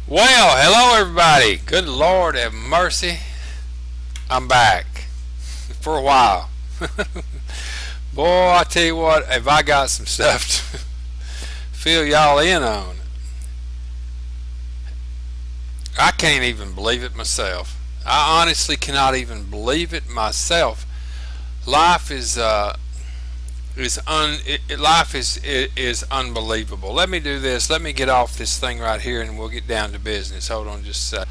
Well, hello everybody. Good Lord have mercy. I'm back for a while. Boy, I tell you what, if I got some stuff to fill y'all in on. I can't even believe it myself. I honestly cannot even believe it myself. Life is unbelievable. Let me do this. Let me get off this thing right here and we'll get down to business. Hold on just a sec.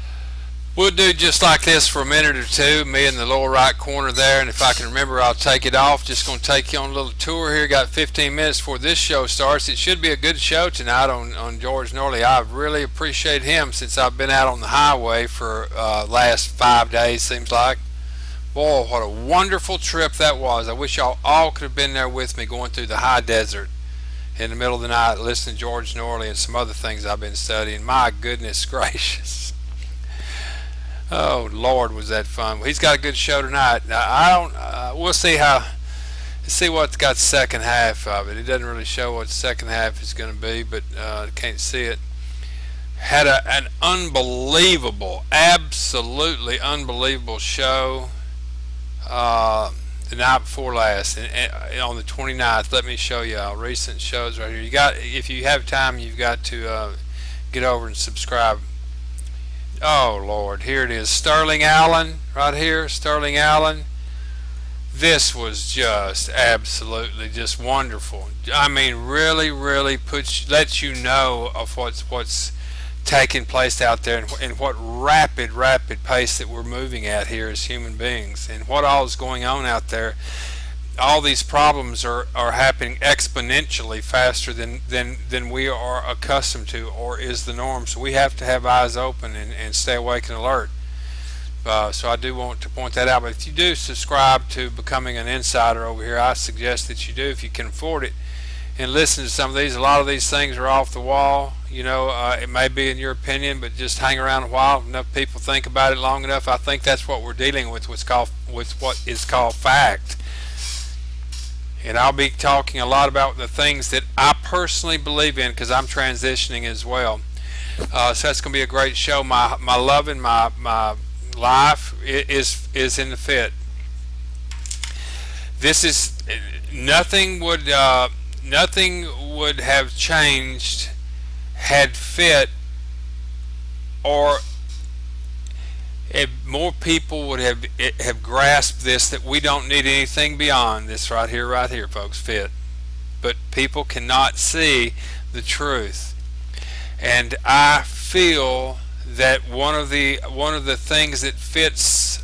We'll do just like this for a minute or two, me in the lower right corner there, and if I can remember I'll take it off. Just going to take you on a little tour here. Got 15 minutes before this show starts. It should be a good show tonight on George Norley. I really appreciate him since I've been out on the highway for last 5 days, seems like. Boy, what a wonderful trip that was. I wish y'all all could have been there with me going through the high desert in the middle of the night listening to George Norley and some other things I've been studying. My goodness gracious. Oh Lord, was that fun. Well, he's got a good show tonight. Now, we'll see what's got the second half of it. It doesn't really show what the second half is going to be, but can't see it. Had an unbelievable, absolutely unbelievable show the night before last, and on the 29th. Let me show you recent shows right here. If you have time, you've got to get over and subscribe. Oh Lord, here it is. Sterling Allen right here. Sterling Allen. This was just absolutely just wonderful. I mean, really lets you know of what's taking place out there, and what rapid pace that we're moving at here as human beings, and what all is going on out there. All these problems are happening exponentially faster than we are accustomed to, or is the norm. So we have to have eyes open and stay awake and alert. So I do want to point that out. But if you do subscribe to Becoming an Insider over here, I suggest that you do if you can afford it, and listen to some of these. A lot of these things are off the wall. You know, it may be in your opinion, but just hang around a while. Enough people think about it long enough. I think that's what we're dealing with what is called fact. And I'll be talking a lot about the things that I personally believe in, because I'm transitioning as well. So that's going to be a great show. My love and my life is in the fit. This is nothing would have changed had fit, or if more people would have grasped this, that we don't need anything beyond this right here, folks. Fit. But people cannot see the truth, and I feel that one of the things that Fit's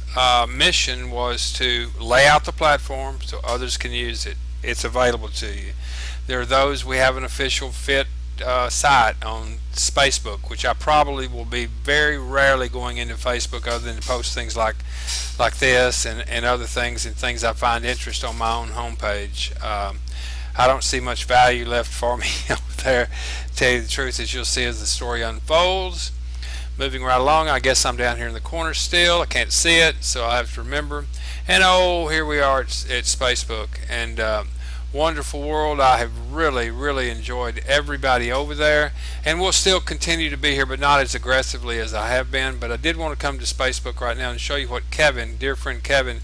mission was to lay out the platform so others can use it. It's available to you. There are those. We have an official Fit site on Facebook, which I probably will be very rarely going into Facebook other than to post things like this and other things, and things I find interest on my own homepage. I don't see much value left for me over there, to tell you the truth, as you'll see as the story unfolds. Moving right along, I guess I'm down here in the corner still. I can't see it, so I have to remember. And oh, here we are at Facebook, and wonderful world. I have really enjoyed everybody over there, and we'll still continue to be here, but not as aggressively as I have been. But I did want to come to Facebook right now and show you what Kevin, dear friend Kevin,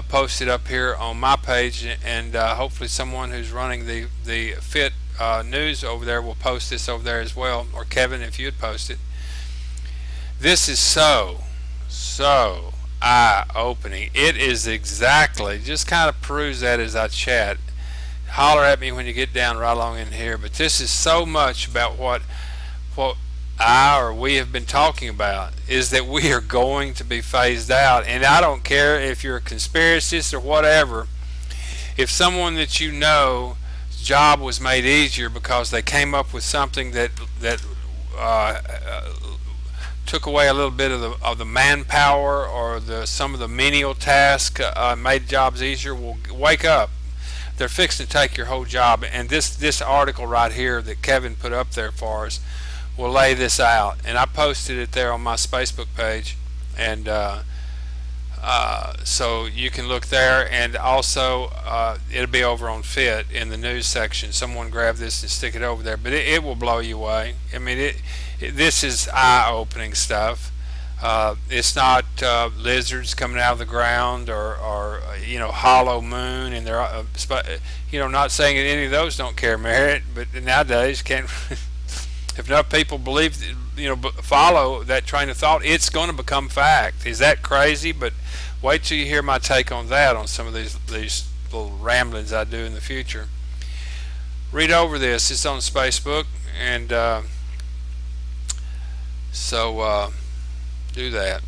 posted up here on my page, and hopefully someone who's running the Fit news over there will post this over there as well, or Kevin, if you'd post it. This is so eye-opening. It is exactly, just kind of peruse that as I chat. Holler at me when you get down right along in here. But this is so much about what we have been talking about, is that we are going to be phased out. And I don't care if you're a conspiracist or whatever. If someone that you know's job was made easier because they came up with something that took away a little bit of the manpower, or some of the menial tasks, made jobs easier, well, wake up. They're fixing to take your whole job, and this article right here that Kevin put up there for us will lay this out. And I posted it there on my Facebook page, and so you can look there, and also it'll be over on Fit in the news section. Someone grab this and stick it over there, but it will blow you away. I mean, this is eye-opening stuff. It's not lizards coming out of the ground, or you know, hollow moon, and they're you know, not saying that any of those don't carry merit, but nowadays can't. If enough people believe, you know, follow that train of thought, it's going to become fact. Is that crazy? But wait till you hear my take on that, on some of these little ramblings I do in the future. Read over this. It's on Facebook, and so do that.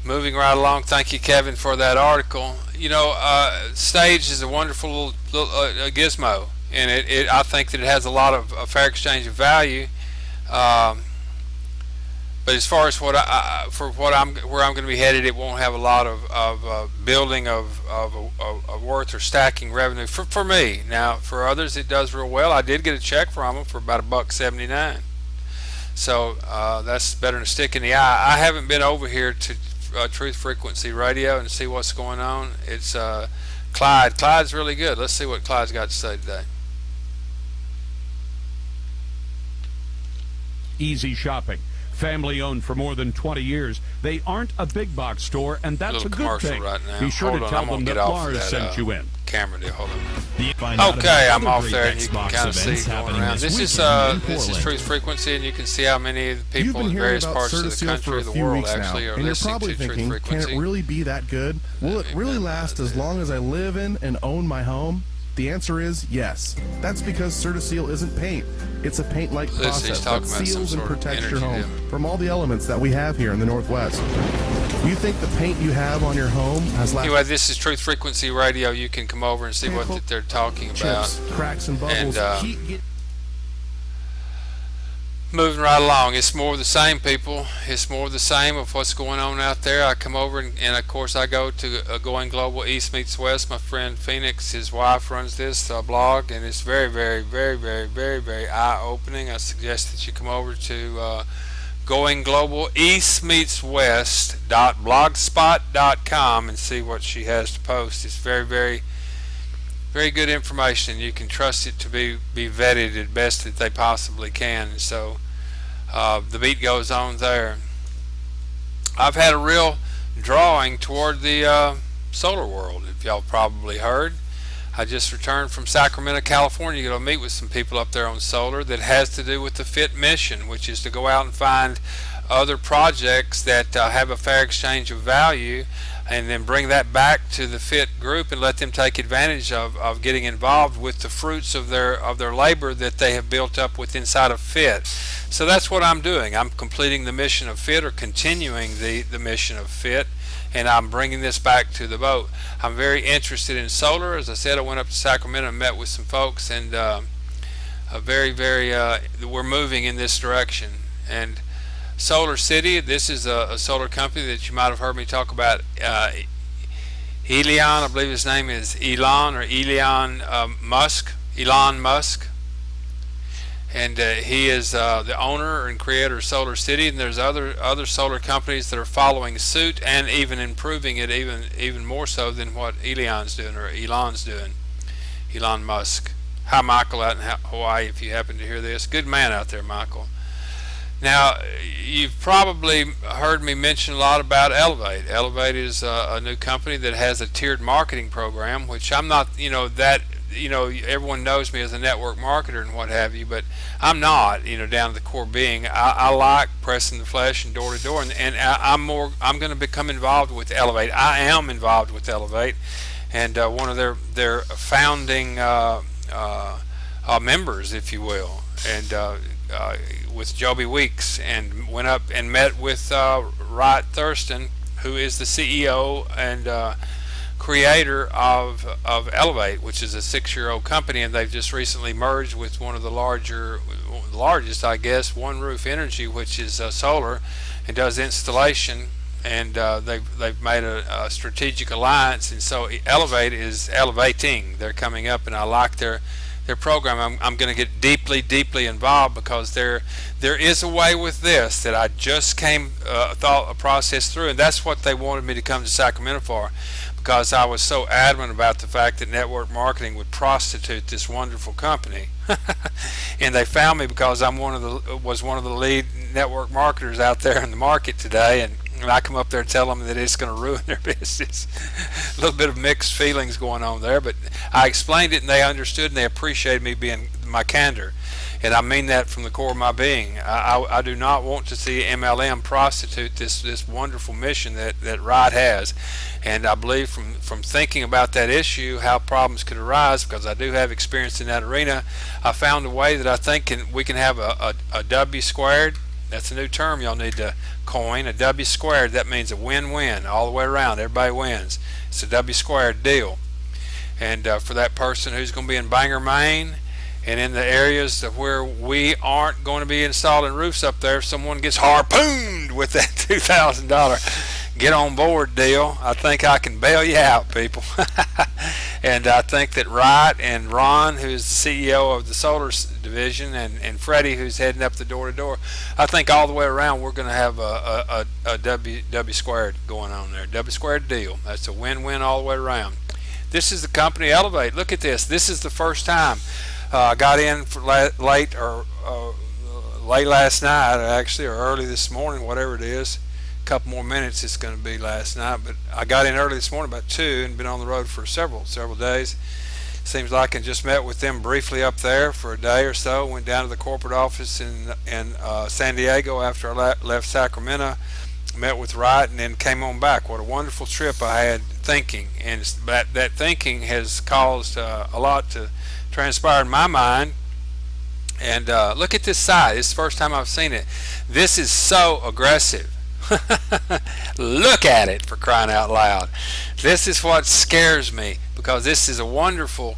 Moving right along. Thank you, Kevin, for that article. You know, Stage is a wonderful little gizmo, and I think that it has a lot of fair exchange of value. But as far as where I'm going to be headed, it won't have a lot of building of worth or stacking revenue for me. Now, for others, it does real well. I did get a check from them for about $1.79, so that's better than a stick in the eye. I haven't been over here to Truth Frequency Radio and see what's going on. It's Clyde. Clyde's really good. Let's see what Clyde's got to say today. Easy Shopping. Family owned for more than 20 years. They aren't a big box store, and that's a good thing. Right now. Be sure to tell them that Laura sent you in. Camera deal. Hold on. Okay, I'm off there, and you can kind of see going around. This is Truth Frequency, and you can see how many people in various parts of the country, the world, actually are listening to Truth Frequency. Can it really be that good? Will it really last as long as I live in and own my home? The answer is yes. That's because CertaSeal isn't paint. It's a paint-like process that seals and protects your home from all the elements that we have here in the Northwest. You think the paint you have on your home has lasted? Anyway, this is Truth Frequency Radio. You can come over and see what they're talking about. Chips, cracks, and bubbles. And, moving right along, it's more of the same, people. It's more of the same of what's going on out there. I come over and of course I go to Going Global East Meets West. My friend Phoenix, his wife, runs this blog, and it's very, very, very, very, very, very eye-opening. I suggest that you come over to Going Global East Meets West.blogspot.com and see what she has to post. It's very, very, very good information. You can trust it to be vetted as best that they possibly can. So the beat goes on there. I've had a real drawing toward the solar world, if y'all probably heard. I just returned from Sacramento, California, to meet with some people up there on solar that has to do with the FIT mission, which is to go out and find other projects that have a fair exchange of value, and then bring that back to the FIT group and let them take advantage of getting involved with the fruits of their labor that they have built up with inside of FIT. So that's what I'm doing. I'm completing the mission of FIT, or continuing the mission of FIT, and I'm bringing this back to the boat. I'm very interested in solar. As I said, I went up to Sacramento and met with some folks, and we're moving in this direction. And Solar City, this is a solar company that you might have heard me talk about. Elon, I believe his name is Elon Musk. And he is the owner and creator of Solar City, and there's other solar companies that are following suit and even improving it even more so than what Elon's doing. Elon Musk. Hi, Michael, out in Hawaii, if you happen to hear this. Good man out there, Michael. Now, you've probably heard me mention a lot about Elevate. Elevate is a new company that has a tiered marketing program, which I'm not, everyone knows me as a network marketer and what have you, but I'm not, down to the core being. I like pressing the flesh and door to door, and I'm going to become involved with Elevate. I am involved with Elevate, and one of their founding members, if you will, and with Joby Weeks, and went up and met with Wright Thurston, who is the CEO and creator of Elevate, which is a 6-year-old company, and they've just recently merged with one of the largest, I guess, One Roof Energy, which is solar and does installation, and they've made a strategic alliance, and so Elevate is elevating. They're coming up, and I like their program. I'm going to get deeply involved, because there is a way with this that I just thought a process through, and that's what they wanted me to come to Sacramento for. because I was so adamant about the fact that network marketing would prostitute this wonderful company. And they found me because I'm was one of the lead network marketers out there in the market today, and I come up there and tell them that it's going to ruin their business. A little bit of mixed feelings going on there, but I explained it and they understood and they appreciated me being my candor. And I mean that from the core of my being. I do not want to see MLM prostitute this wonderful mission that Wright has. And I believe from thinking about that issue, how problems could arise, because I do have experience in that arena, I found a way that I think we can have a W squared. That's a new term y'all need to coin. A W squared, that means a win-win all the way around. Everybody wins. It's a W squared deal. And for that person who's going to be in Bangor, Maine, and in the areas where we aren't going to be installing roofs up there, if someone gets harpooned with that $2,000 get on board deal, I think I can bail you out, people. And I think that Wright and Ron, who's the CEO of the solar division, and Freddie, who's heading up the door-to-door, I think all the way around we're going to have a W squared going on there. W squared deal. That's a win-win all the way around. This is the company Elevate. Look at this. This is the first time. I got in for late last night, actually, or early this morning, whatever it is. A couple more minutes it's going to be last night, but I got in early this morning about 2 and been on the road for several days. Seems like I just met with them briefly up there for a day or so. Went down to the corporate office in San Diego after I left Sacramento. Met with Wright and then came on back. What a wonderful trip I had thinking, and that thinking has caused a lot to transpire in my mind. And look at this side. It's the first time I've seen it. This is so aggressive. Look at it, for crying out loud. This is what scares me, because this is a wonderful,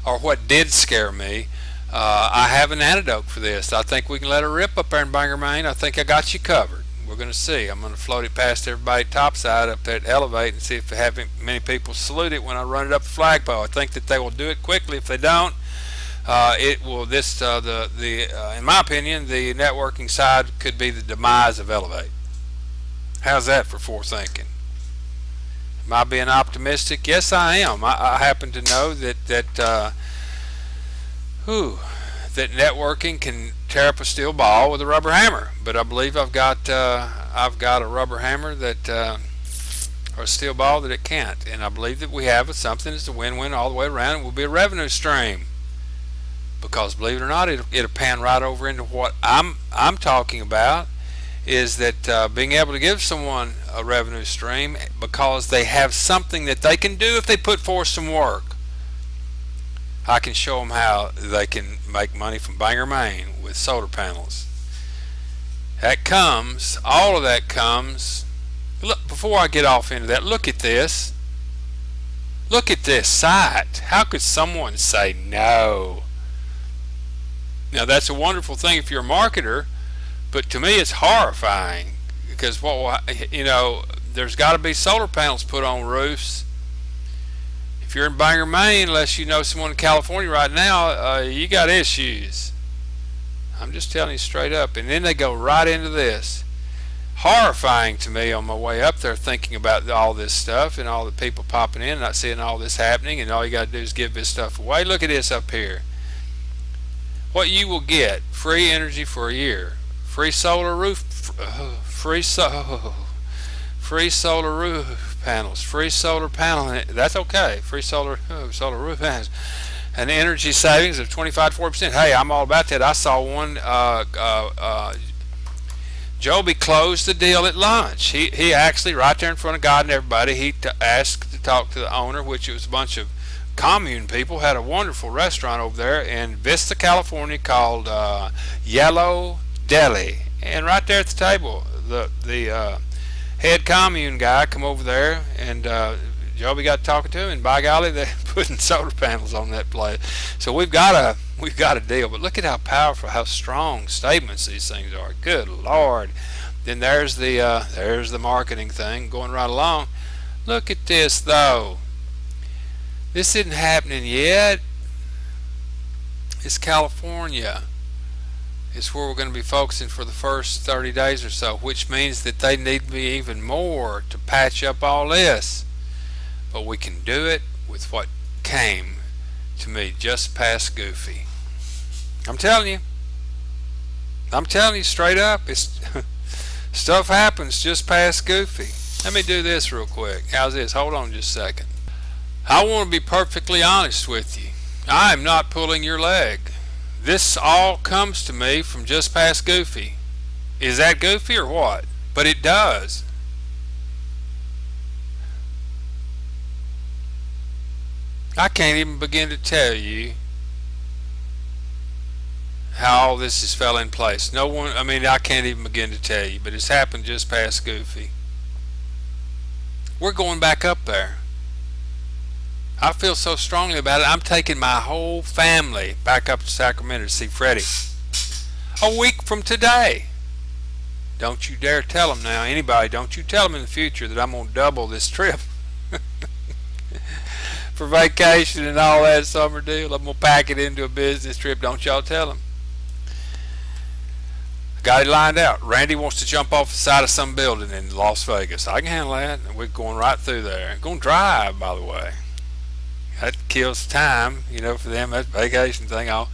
or what did scare me. I have an antidote for this. I think we can let her rip up there in Bangor, Maine. I think I got you covered. We're going to see. I'm going to float it past everybody topside up there at Elevate and see if they have many people salute it when I run it up the flagpole. I think that they will do it quickly. If they don't, it will. In my opinion, the networking side could be the demise of Elevate. How's that for forethinking? Am I being optimistic? Yes, I am. I happen to know that networking can tear up a steel ball with a rubber hammer, but I believe I've got a rubber hammer or a steel ball that it can't, and I believe that we have something that's a win-win all the way around. It will be a revenue stream, because believe it or not, it'll pan right over into what I'm talking about, is that being able to give someone a revenue stream because they have something that they can do if they put forth some work. I can show them how they can make money from Bangor, Maine with solar panels. All of that comes, look, before I get off into that, look at this. Look at this site. How could someone say no? Now that's a wonderful thing if you're a marketer, but to me it's horrifying, because there's got to be solar panels put on roofs. If you're in Bangor, Maine, unless you know someone in California right now, you got issues. I'm just telling you straight up. And then they go right into this. Horrifying to me on my way up there, thinking about all this stuff and all the people popping in, not seeing all this happening, and all you got to do is give this stuff away. Look at this up here. What you will get: free energy for a year, free solar roof, free solar roof panels, free solar panel. That's okay. Free solar roof panels, an energy savings of 25 to 40%. Hey, I'm all about that. I saw one. Joby closed the deal at lunch. He actually, right there in front of God and everybody, he asked to talk to the owner, which was a bunch of commune people. Had a wonderful restaurant over there in Vista, California, called Yellow Deli. And right there at the table, the head commune guy come over there, and Joby got talking to him, and by golly, they're putting solar panels on that place. So we've got a deal. But look at how powerful, how strong statements these things are. Good Lord. Then there's the marketing thing going right along. Look at this though. This isn't happening yet. It's California. is where we're going to be focusing for the first 30 days or so, which means that they need me even more to patch up all this. But we can do it with what came to me just past Goofy. I'm telling you straight up, it's stuff happens just past Goofy. Let me do this real quick. How's this? Hold on just a second. I want to be perfectly honest with you. I am not pulling your leg. This all comes to me from just past Goofy. Is that Goofy or what? But it does. I can't even begin to tell you how all this has fell in place. No one, I mean, I can't even begin to tell you, but it's happened just past Goofy. We're going back up there. I feel so strongly about it. I'm taking my whole family back up to Sacramento to see Freddie. A week from today. Don't you dare tell them now, anybody, don't you tell them in the future that I'm going to double this trip. For vacation and all that summer deal. I'm going to pack it into a business trip. Don't y'all tell them. Got it lined out. Randy wants to jump off the side of some building in Las Vegas. I can handle that. We're going right through there. Going to drive, by the way. That kills time, you know, for them. That vacation thing. And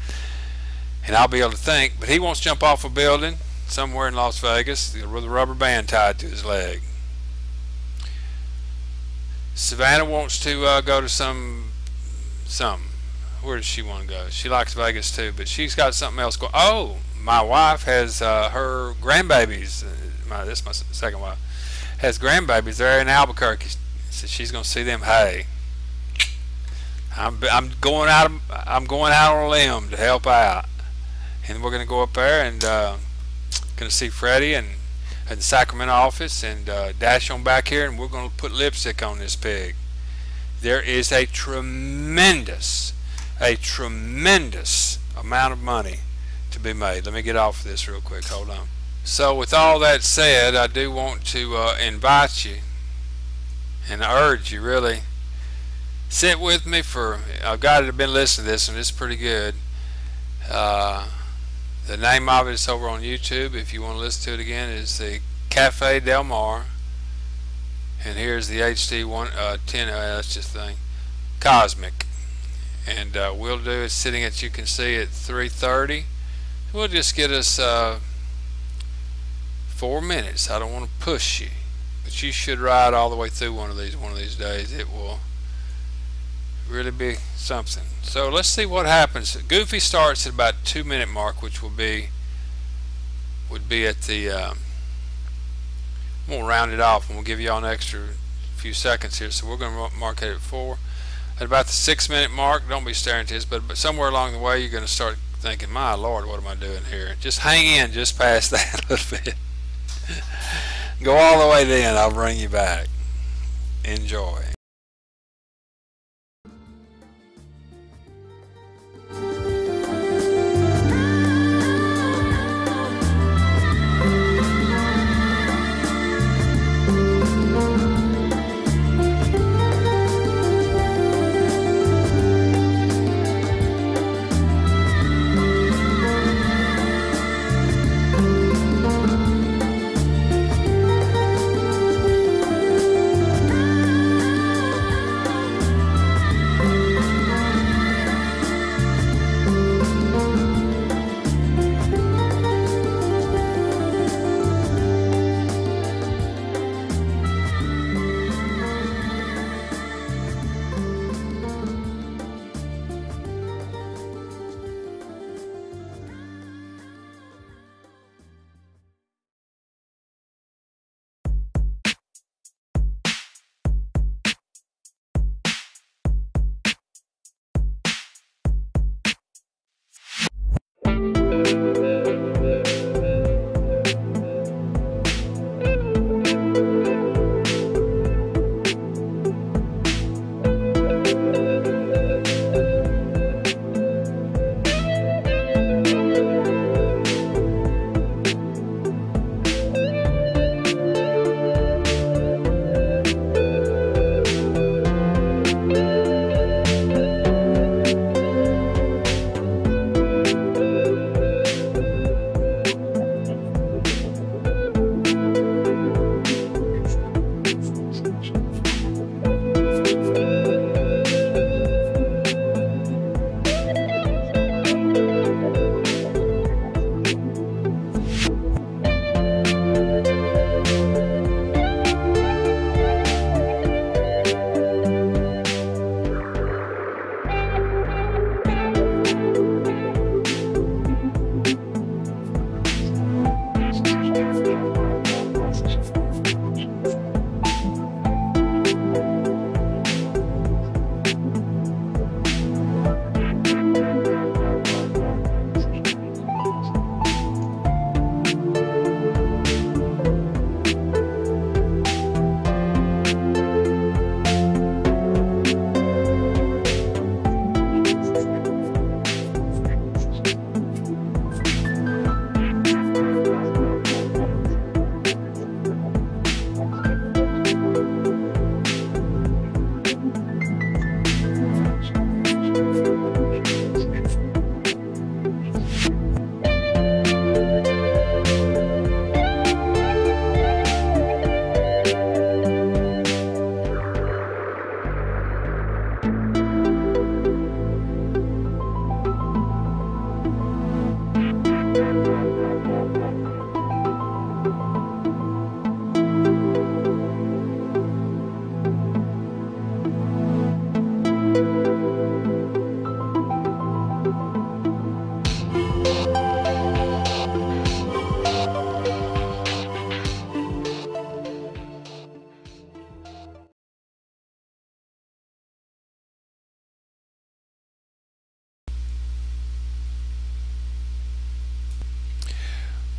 I'll be able to think. But he wants to jump off a building somewhere in Las Vegas with a rubber band tied to his leg. Savannah wants to go to some. Where does she want to go? She likes Vegas too, but she's got something else going. Oh, my wife has her grandbabies. This is my second wife. Has grandbabies there in Albuquerque. So she's going to see them. Hey, I'm going out on a limb to help out, and we're going to go up there and going to see Freddie and at the Sacramento office and dash on back here, and we're going to put lipstick on this pig. There is a tremendous amount of money to be made. Let me get off of this real quick. Hold on. So with all that said, I do want to invite you and urge you, really, sit with me for, I've got to been listening to this, and it's pretty good. The name of it is over on YouTube. If you want to listen to it again, is the Cafe Del Mar. And here's the HD 10. That's just the thing. Cosmic. And we'll do it sitting at, you can see, at 3:30. We'll just get us 4 minutes. I don't want to push you, but you should ride all the way through one of these days. It will really be something. So let's see what happens. Goofy starts at about 2-minute mark, which would be at the I'm gonna round it off, and we'll give you all an extra few seconds here. So we're gonna mark it at 4. At about the 6-minute mark, don't be staring at this, but somewhere along the way you're gonna start thinking, my Lord, what am I doing here? Just hang in just past that a little bit. Go all the way then, I'll bring you back. Enjoy.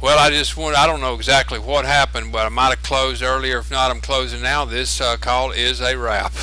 Well, I don't know exactly what happened, but I might have closed earlier. If not, I'm closing now. This call is a wrap.